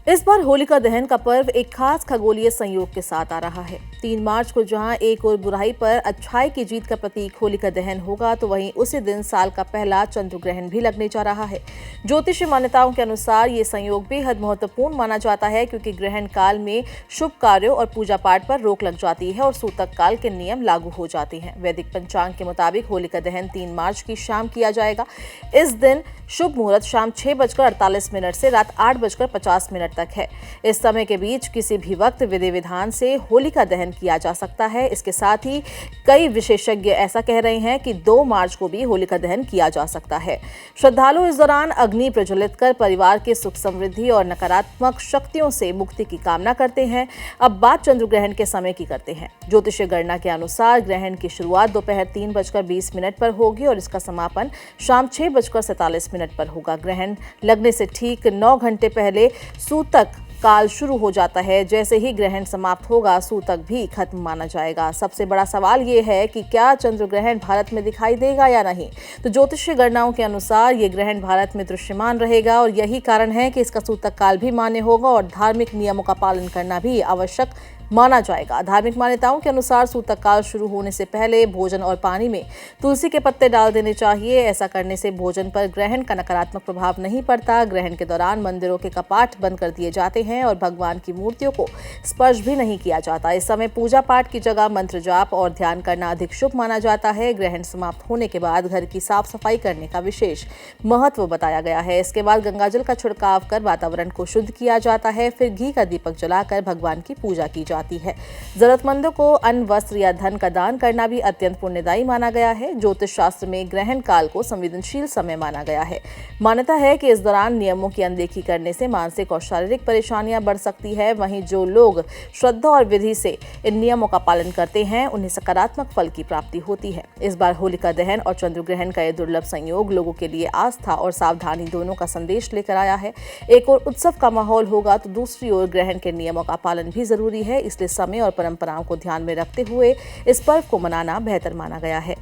इस बार होलिका दहन का पर्व एक खास खगोलीय संयोग के साथ आ रहा है। 3 मार्च को जहां एक और बुराई पर अच्छाई की जीत का प्रतीक होलिका दहन होगा, तो वहीं उसी दिन साल का पहला चंद्र ग्रहण भी लगने जा रहा है। ज्योतिषीय मान्यताओं के अनुसार ये संयोग बेहद महत्वपूर्ण माना जाता है, क्योंकि ग्रहण काल में शुभ कार्यों और पूजा पाठ पर रोक लग जाती है और सूतक काल के नियम लागू हो जाते हैं। वैदिक पंचांग के मुताबिक होलिका दहन 3 मार्च की शाम किया जाएगा। इस दिन शुभ मुहूर्त शाम 6:48 से रात 8:50 तक है। इस समय के बीच किसी भी वक्त विधि विधान से होलिका दहन किया जा सकता है। इसके साथ ही कई विशेषज्ञ ऐसा कह रहे हैं कि 2 मार्च को भी होलिका दहन किया जा सकता है। श्रद्धालु इस दौरान अग्नि प्रज्वलित कर परिवार के सुख समृद्धि और नकारात्मक शक्तियों से मुक्ति की कामना करते हैं। अब बात चंद्र ग्रहण के समय की करते हैं। ज्योतिषीय गणना के अनुसार ग्रहण की शुरुआत दोपहर 3:20 पर होगी और इसका समापन शाम 6:47 पर होगा। ग्रहण लगने से ठीक 9 घंटे पहले सूतक काल शुरू हो जाता है। जैसे ही ग्रहण समाप्त होगा, सूतक भी खत्म माना जाएगा। सबसे बड़ा सवाल ये है कि क्या चंद्र ग्रहण भारत में दिखाई देगा या नहीं। तो ज्योतिषीय गणनाओं के अनुसार ये ग्रहण भारत में दृश्यमान रहेगा और यही कारण है कि इसका सूतक काल भी मान्य होगा और धार्मिक नियमों का पालन करना भी आवश्यक माना जाएगा। धार्मिक मान्यताओं के अनुसार सूतक काल शुरू होने से पहले भोजन और पानी में तुलसी के पत्ते डाल देने चाहिए। ऐसा करने से भोजन पर ग्रहण का नकारात्मक प्रभाव नहीं पड़ता। ग्रहण के दौरान मंदिरों के कपाट बंद कर दिए जाते हैं और भगवान की मूर्तियों को स्पर्श भी नहीं किया जाता। इस समय पूजा पाठ की जगह मंत्र जाप और ध्यान करना अधिक शुभ माना जाता है। ग्रहण समाप्त होने के बाद घर की साफ सफाई करने का विशेष महत्व बताया गया है। इसके बाद गंगाजल का छिड़काव कर वातावरण को शुद्ध किया जाता है। फिर घी का दीपक जलाकर भगवान की पूजा की जाती है। जरूरतमंदों को अन्न, वस्त्र या धन का दान करना भी अत्यंत पुण्यदायी माना गया है। ज्योतिष शास्त्र में ग्रहण काल को संवेदनशील समय माना गया है। मान्यता है कि इस दौरान नियमों की अनदेखी करने से मानसिक और शारीरिक परेशानियां बढ़ सकती है। वहीं जो लोग श्रद्धा और विधि से इन नियमों का पालन करते हैं, उन्हें सकारात्मक फल की प्राप्ति होती है। इस बार होलिका दहन और चंद्र ग्रहण का यह दुर्लभ संयोग लोगों के लिए आस्था और सावधानी दोनों का संदेश लेकर आया है। एक और उत्सव का माहौल होगा, तो दूसरी ओर ग्रहण के नियमों का पालन भी जरूरी है। इसलिए समय और परंपराओं को ध्यान में रखते हुए इस पर्व को मनाना बेहतर माना गया है।